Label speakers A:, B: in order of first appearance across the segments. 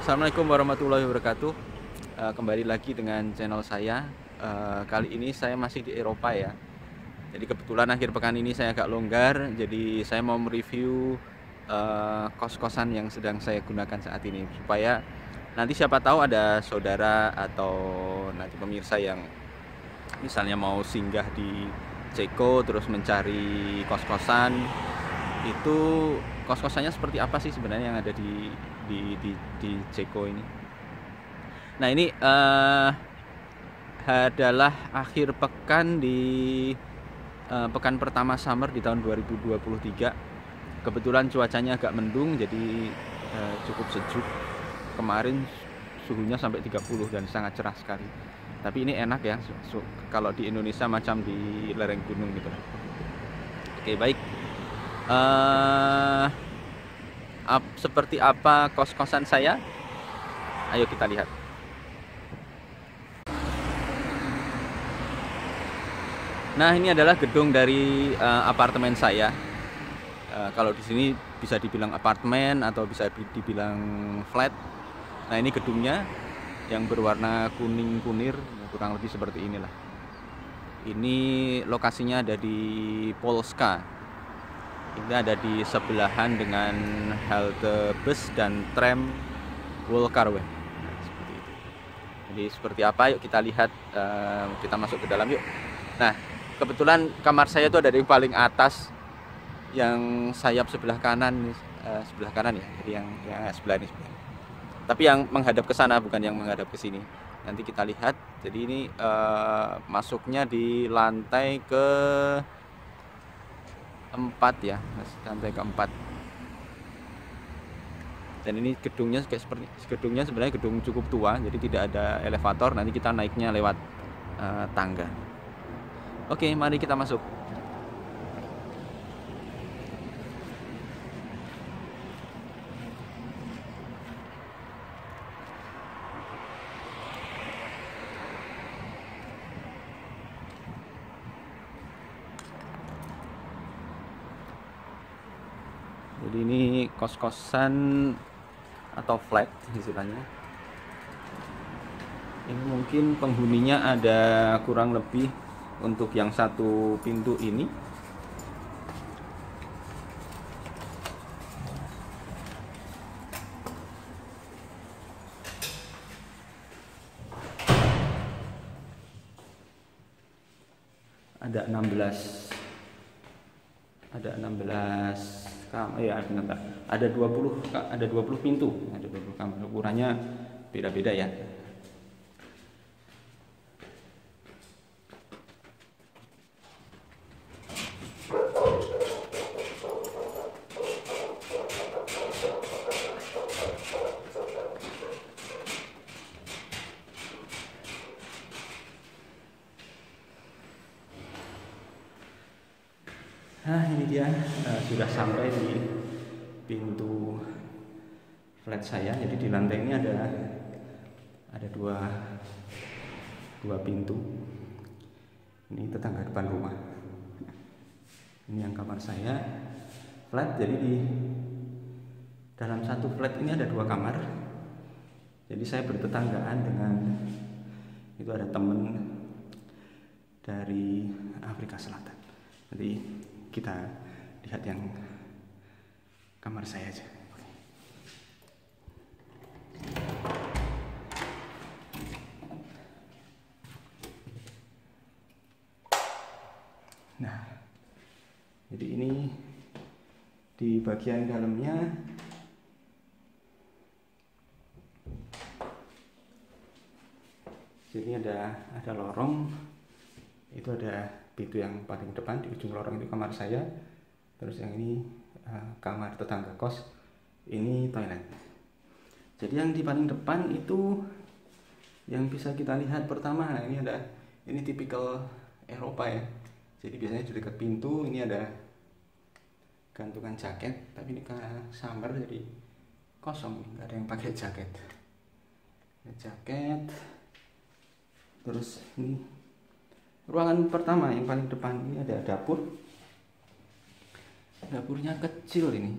A: Assalamualaikum warahmatullahi wabarakatuh. Kembali lagi dengan channel saya. Kali ini saya masih di Eropa ya. Jadi kebetulan akhir pekan ini saya agak longgar. Jadi saya mau mereview kos-kosan yang sedang saya gunakan saat ini, supaya nanti siapa tahu ada saudara atau nanti pemirsa yang misalnya mau singgah di Ceko terus mencari kos-kosan, itu kos-kosannya seperti apa sih sebenarnya yang ada di Ceko ini. Nah, ini adalah akhir pekan di pekan pertama summer di tahun 2023. Kebetulan cuacanya agak mendung, jadi cukup sejuk. Kemarin suhunya sampai 30 dan sangat cerah sekali. Tapi ini enak ya, kalau di Indonesia macam di lereng gunung gitu. Oke, baik. Seperti apa kos-kosan saya? Ayo kita lihat. Nah, ini adalah gedung dari apartemen saya. Kalau di sini bisa dibilang apartemen atau bisa dibilang flat. Nah, ini gedungnya yang berwarna kuning kunir, kurang lebih seperti inilah. Ini lokasinya ada di Polska. Ini ada di sebelahan dengan halte bus dan tram Wolkarwe. Nah, seperti itu. Jadi seperti apa? Yuk kita lihat. Kita masuk ke dalam yuk. Nah, kebetulan kamar saya itu ada di paling atas, yang sayap sebelah kanan, sebelah kanan ya. Jadi yang sebelah ini. Tapi yang menghadap ke sana, bukan yang menghadap ke sini. Nanti kita lihat. Jadi ini masuknya di lantai ke 4 ya, lantai ke-4. Dan ini gedungnya kayak seperti sebenarnya gedung cukup tua, jadi tidak ada elevator. Nanti kita naiknya lewat tangga. Oke, mari kita masuk. Jadi ini kos-kosan atau flat istilahnya. Ini mungkin penghuninya ada kurang lebih, untuk yang satu pintu ini ada 16 kamar ya, bentar. Ada 20 pintu, ada 20 kamar. Ukurannya beda-beda ya. Nah, ini dia, sudah sampai di pintu flat saya. Jadi di lantai ini ada dua pintu. Ini tetangga depan rumah. Ini yang kamar saya flat. Jadi di dalam satu flat ini ada 2 kamar. Jadi saya bertetanggaan dengan, itu ada teman dari Afrika Selatan. Jadi kita lihat yang kamar saya aja. Nah, jadi ini di bagian dalamnya sini ada lorong. Itu ada pintu yang paling depan, di ujung lorong itu kamar saya. Terus yang ini kamar tetangga kos. Ini toilet. Jadi yang di paling depan itu yang bisa kita lihat pertama, nah ini tipikal Eropa ya. Jadi biasanya di dekat pintu ini ada gantungan jaket, tapi ini karena summer jadi kosong, nggak ada yang pakai jaket. Jaket. Terus ini ruangan pertama yang paling depan, ini ada dapur. Dapurnya kecil ini,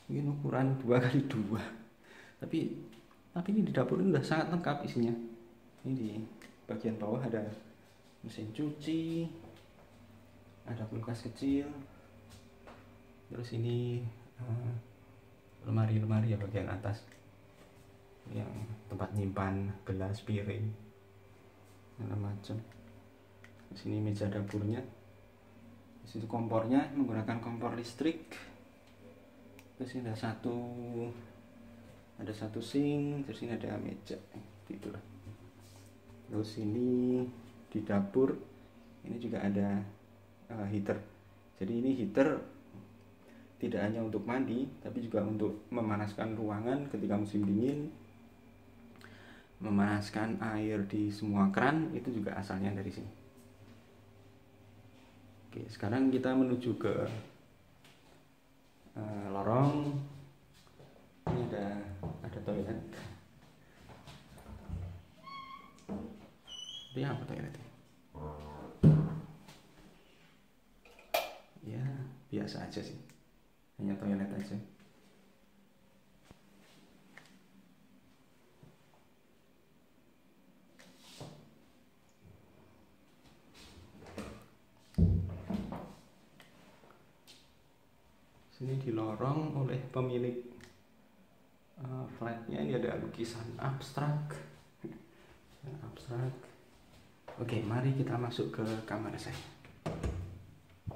A: mungkin ukuran 2x2, tapi Tapi ini di dapur ini udah sangat lengkap isinya. Ini di bagian bawah ada mesin cuci, ada kulkas kecil, terus ini lemari-lemari ya bagian atas yang tempat nyimpan gelas, piring, segala macam. Di sini meja dapurnya. Di situ kompornya menggunakan kompor listrik. Terus ini ada satu sink, terus ini ada meja, itulah. Terus ini di dapur ini juga ada heater. Jadi ini heater tidak hanya untuk mandi, tapi juga untuk memanaskan ruangan ketika musim dingin, memanaskan air di semua keran, itu juga asalnya dari sini. Oke, sekarang kita menuju ke lorong. Ini ada toilet. Ini apa toiletnya? Ya biasa aja sih, hanya toilet aja. Sini di lorong oleh pemilik flatnya ini ada lukisan abstrak. Oke, mari kita masuk ke kamar saya.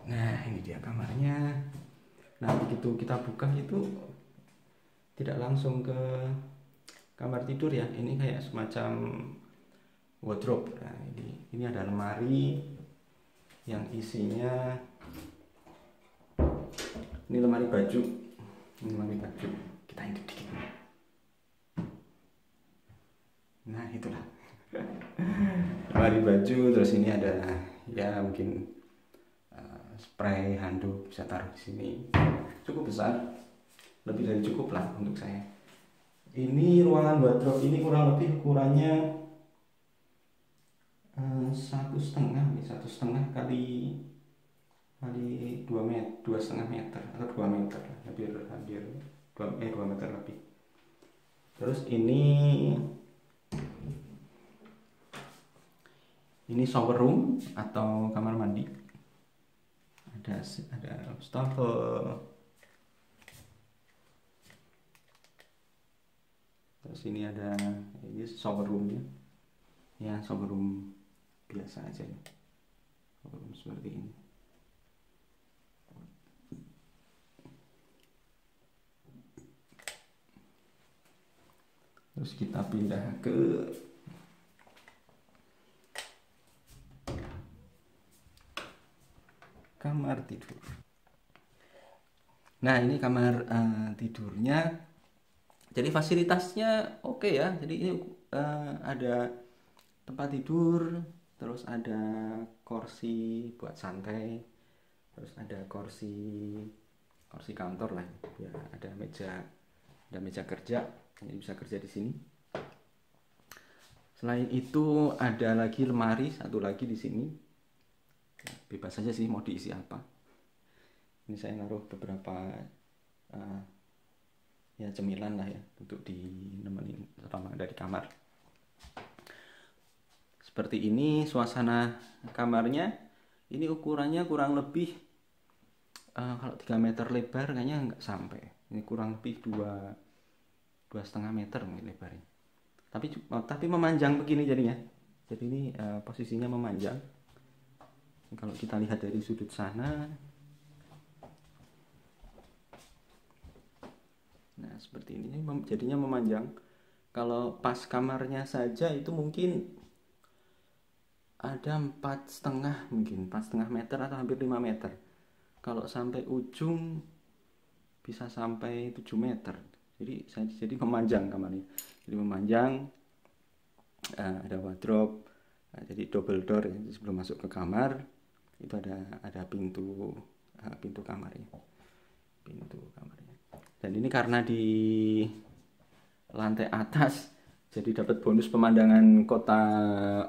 A: Nah, ini dia kamarnya. Nah, begitu kita buka itu tidak langsung ke kamar tidur ya. Ini kayak semacam wardrobe. Nah, ini ada lemari yang isinya, ini lemari baju. Kita intip dikit. Nah, itulah. Lemari baju, terus ini ada ya mungkin spray, handuk bisa taruh di sini. Cukup besar, lebih dari cukup lah untuk saya. Ini ruangan wardrobe ini kurang lebih ukurannya 1,5 kali 2,5 meter atau 2 meter, hampir 2 meter lebih. Terus ini shower room atau kamar mandi. Ada wastafel. Terus ini shower roomnya. Ya, shower room biasa aja ya. Shower room seperti ini. Terus kita pindah ke kamar tidur. Nah, ini kamar tidurnya. Jadi fasilitasnya oke ya. Jadi ini ada tempat tidur, terus ada kursi buat santai, terus ada kursi kantor lah ya. Ada meja kerja, ini bisa kerja di sini. Selain itu ada lagi lemari satu lagi di sini. Bebas saja sih mau diisi apa. Ini saya naruh beberapa ya cemilan lah ya untuk dinemenin selama dari kamar. Seperti ini suasana kamarnya. Ini ukurannya kurang lebih kalau 3 meter lebar kayaknya nggak sampai. Ini kurang lebih 2,5 meter mungkin lebarnya. Tapi memanjang begini jadinya. Jadi ini posisinya memanjang. Kalau kita lihat dari sudut sana, nah seperti ini jadinya memanjang. Kalau pas kamarnya saja itu mungkin ada 4,5 meter atau hampir 5 meter. Kalau sampai ujung bisa sampai 7 meter. Jadi memanjang kamarnya. Jadi memanjang, ada wardrobe, jadi double door ya, sebelum masuk ke kamar itu ada pintu kamarnya. Dan ini karena di lantai atas, jadi dapat bonus pemandangan kota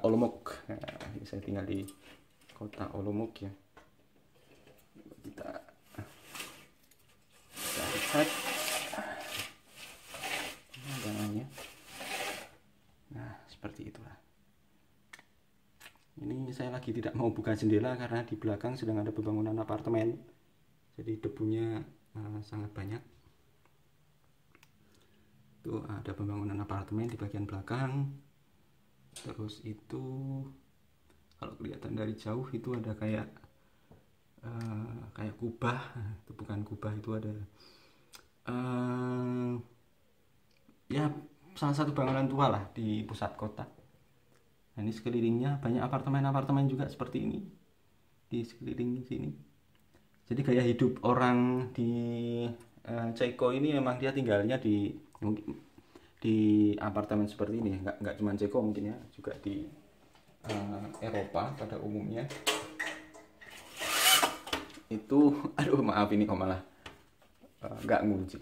A: Olomouc. Nah, ini saya tinggal di kota Olomouc ya. Kita lihat pemandangannya. seperti itulah. Ini saya lagi tidak mau buka jendela karena di belakang sedang ada pembangunan apartemen, jadi debunya sangat banyak. Itu ada pembangunan apartemen di bagian belakang. Terus itu kalau kelihatan dari jauh itu ada kayak kubah. Itu bukan kubah, itu ada ya salah satu bangunan tua lah di pusat kota. Nah, ini sekelilingnya banyak apartemen-apartemen juga seperti ini di sekeliling sini. Jadi gaya hidup orang di Ceko ini memang dia tinggalnya di apartemen seperti ini. Nggak cuma Ceko mungkin ya, juga di Eropa pada umumnya. Itu, aduh maaf ini kok malah nggak ngunci.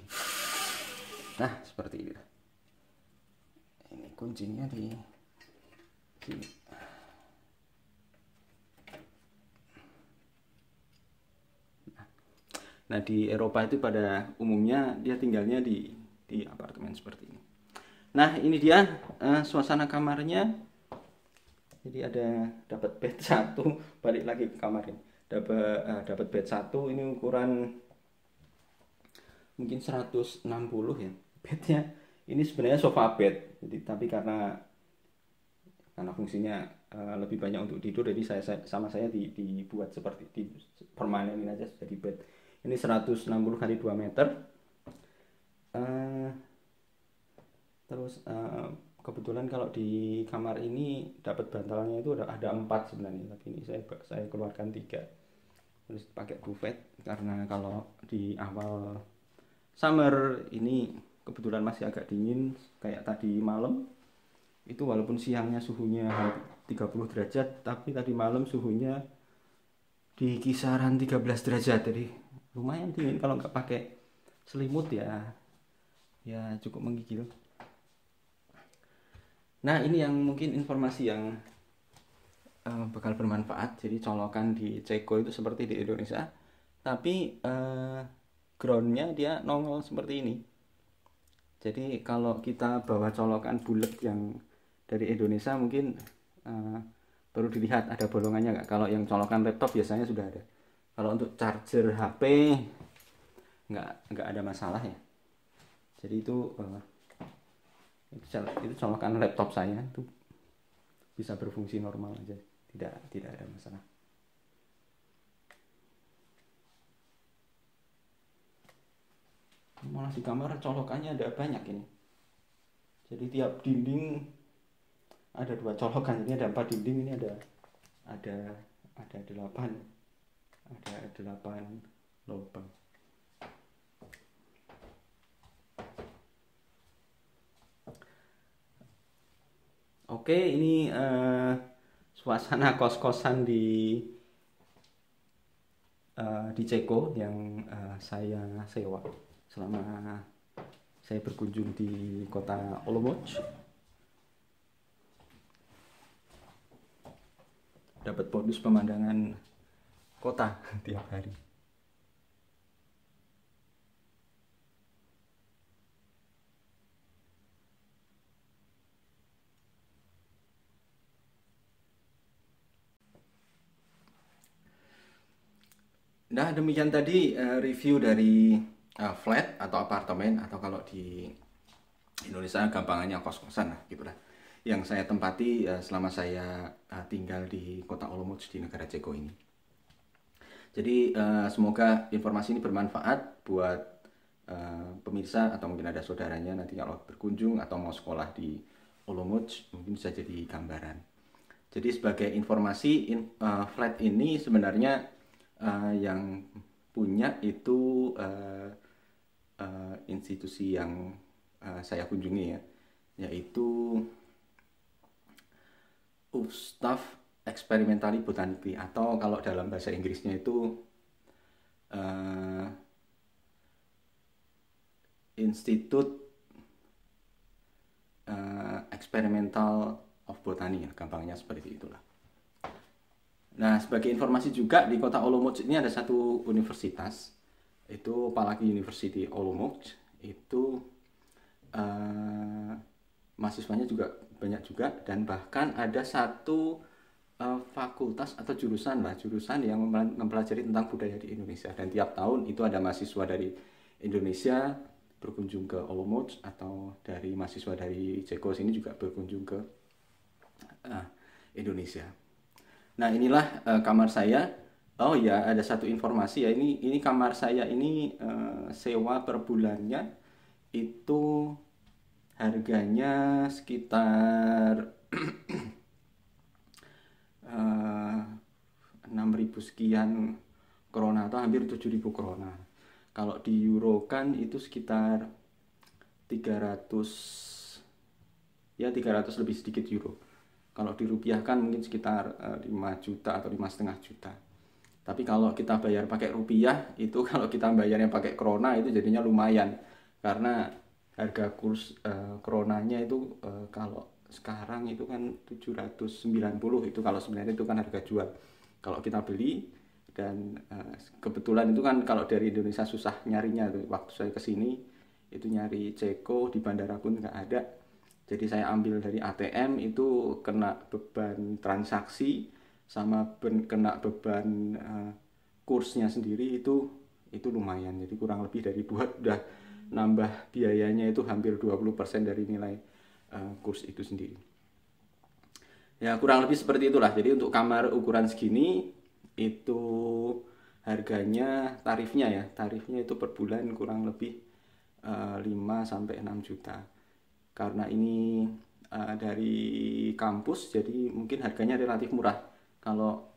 A: Nah seperti ini. Ini kuncinya di sini. Nah di Eropa itu pada umumnya dia tinggalnya di apartemen seperti ini. Nah ini dia suasana kamarnya. Jadi dapat bed 1, balik lagi ke kamar ini. Dapat bed 1, ini ukuran mungkin 160 ya bednya. Ini sebenarnya sofa bed, jadi tapi karena fungsinya lebih banyak untuk tidur, jadi saya dibuat seperti permanenin aja jadi bed. Ini 160 kali 2 meter. Terus kebetulan kalau di kamar ini dapat bantalnya itu ada 4 sebenarnya, tapi ini saya keluarkan 3. Terus pakai buffet karena kalau di awal summer ini kebetulan masih agak dingin kayak tadi malam. Itu walaupun siangnya suhunya 30 derajat, tapi tadi malam suhunya di kisaran 13 derajat. Jadi lumayan dingin, kalau nggak pakai selimut ya cukup menggigil. Nah ini yang mungkin informasi yang bakal bermanfaat. Jadi colokan di Ceko itu seperti di Indonesia, tapi groundnya dia nongol seperti ini. Jadi kalau kita bawa colokan bulat yang dari Indonesia mungkin perlu dilihat ada bolongannya nggak. Kalau yang colokan laptop biasanya sudah ada. Kalau untuk charger HP nggak ada masalah ya. Jadi itu colokan laptop saya itu bisa berfungsi normal aja, tidak ada masalah. Malah di kamar colokannya ada banyak ini. Jadi tiap dinding ada 2 colokan. Ini ada 4 dinding, ini ada 8 lubang. Oke, ini suasana kos-kosan di Ceko yang saya sewa selama saya berkunjung di kota Olomouc. Dapat bonus pemandangan kota tiap hari. Nah demikian tadi review dari flat atau apartemen, atau kalau di Indonesia gampangannya kos-kosan lah gitulah, yang saya tempati selama saya tinggal di kota Olomouc di negara Ceko ini. Jadi semoga informasi ini bermanfaat buat pemirsa, atau mungkin ada saudaranya nanti kalau berkunjung atau mau sekolah di Olomouc, mungkin bisa jadi gambaran. Jadi sebagai informasi, flat ini sebenarnya yang punya itu institusi yang saya kunjungi ya, yaitu Ustav Experimentali Botanically, atau kalau dalam bahasa Inggrisnya itu Institute Experimental of Botany, gampangnya seperti itulah. Nah, sebagai informasi juga di kota Olomouc ini ada satu universitas, itu Palagi University Olomouc, itu mahasiswanya juga banyak juga, dan bahkan ada satu fakultas atau jurusan yang mempelajari tentang budaya di Indonesia, dan tiap tahun itu ada mahasiswa dari Indonesia berkunjung ke Olomouc, atau dari mahasiswa dari Ceko sini juga berkunjung ke Indonesia. Nah, inilah kamar saya. Oh ya, ada satu informasi ya, ini kamar saya ini sewa per bulannya itu harganya sekitar 6.000 sekian krona atau hampir 7.000 krona. Kalau di euro kan itu sekitar 300 lebih sedikit euro. Kalau dirupiahkan mungkin sekitar 5 juta atau 5,5 juta. Tapi kalau kita bayar pakai rupiah itu kalau kita bayarnya pakai krona itu jadinya lumayan, karena harga kurs kronanya itu kalau sekarang itu kan 790, itu kalau sebenarnya itu kan harga jual. Kalau kita beli, dan kebetulan itu kan kalau dari Indonesia susah nyarinya tuh. Waktu saya kesini itu nyari Ceko di bandara pun nggak ada. Jadi saya ambil dari ATM, itu kena beban transaksi sama kena beban kursnya sendiri itu lumayan. Jadi kurang lebih dari buat udah nambah biayanya itu hampir 20% dari nilai kurs itu sendiri. Ya kurang lebih seperti itulah. Jadi untuk kamar ukuran segini itu harganya, tarifnya itu per bulan kurang lebih 5-6 juta. Karena ini dari kampus, jadi mungkin harganya relatif murah. Kalau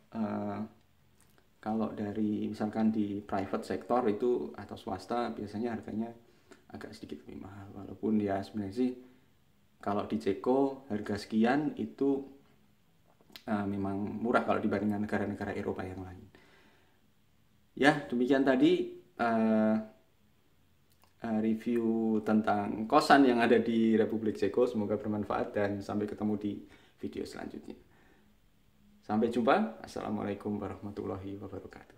A: dari misalkan di private sector itu atau swasta biasanya harganya agak sedikit lebih mahal. Walaupun ya sebenarnya sih kalau di Ceko harga sekian itu memang murah kalau dibandingkan negara-negara Eropa yang lain. Ya, demikian tadi review tentang kosan yang ada di Republik Ceko. Semoga bermanfaat dan sampai ketemu di video selanjutnya. Sampai jumpa. Assalamualaikum warahmatullahi wabarakatuh.